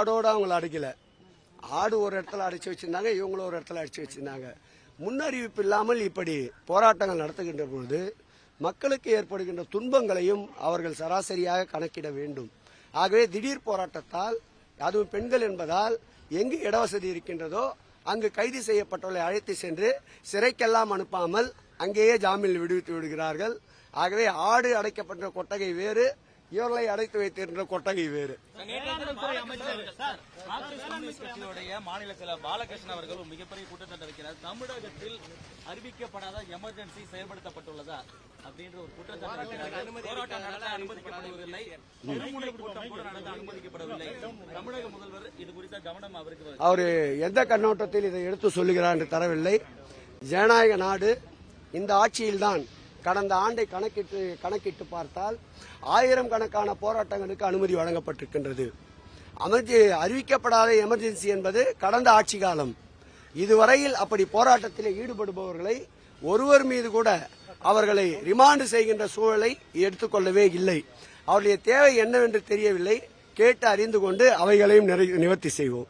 ஆடோட அவங்கள அடைக்கல. ஆடு ஒரு இடத்துல அடைச்சி வச்சிருந்தாங்க, இவங்களும் ஒரு இடத்துல அடைச்சி வச்சிருந்தாங்க. முன்னறிவிப்பு இல்லாமல் இப்படி போராட்டங்கள் நடத்துகின்ற பொழுது மக்களுக்கு ஏற்படுகின்ற துன்பங்களையும் அவர்கள் சராசரியாக கணக்கிட வேண்டும். ஆகவே திடீர் போராட்டத்தால், அதுவும் பெண்கள் என்பதால் எங்கு இடவசதி இருக்கின்றதோ அங்கு கைது செய்யப்பட்டவர்களை அழைத்து சென்று சிறைக்கெல்லாம் அனுப்பாமல் அங்கேயே ஜாமீனில் விடுவித்து விடுகிறார்கள். ஆகவே ஆடு அடைக்கப்பட்ட கொட்டகை வேறு, இவர்களை அடைத்து வைத்திருக்கின்ற கொட்டகை வேறு. மாநில செயலர் பாலகிருஷ்ணன் அவர்கள் மிகப்பெரிய குற்றச்சாட்டு வைக்கிறார். தமிழகத்தில் அறிவிக்கப்படாத எமர்ஜென்சி செயல்படுத்தப்பட்டுள்ளதா அப்படின்ற ஒரு குற்றச்சாட்டு வைக்கிறார். போராட்டம் நடத்த அனுமதிக்கப்படுவதில்லை, திருமுனை கூட்டம் கூட நடத்த அனுமதிக்கப்படவில்லை. தமிழக முதல்வர் இது குறித்த கவனம் அவருக்கு அவர் எந்த கண்ணோட்டத்தில் இதை எடுத்து சொல்லுகிறார் என்று தரவில்லை. ஜனநாயக நாடு. இந்த ஆட்சியில்தான் கடந்த ஆண்டை கணக்கிட்டு பார்த்தால் 1000 கணக்கான போராட்டங்களுக்கு அனுமதி வழங்கப்பட்டிருக்கின்றது. அறிவிக்கப்படாத எமர்ஜென்சி என்பது கடந்த ஆட்சி காலம். இதுவரையில் அப்படி போராட்டத்தில் ஈடுபடுபவர்களை ஒருவர் மீது கூட அவர்களை ரிமாண்ட் செய்கின்ற சூழலை எடுத்துக்கொள்ளவே இல்லை. அவருடைய தேவை என்னவென்று தெரியவில்லை. கேட்டு அறிந்து கொண்டு அவைகளையும் நிவர்த்தி செய்வோம்.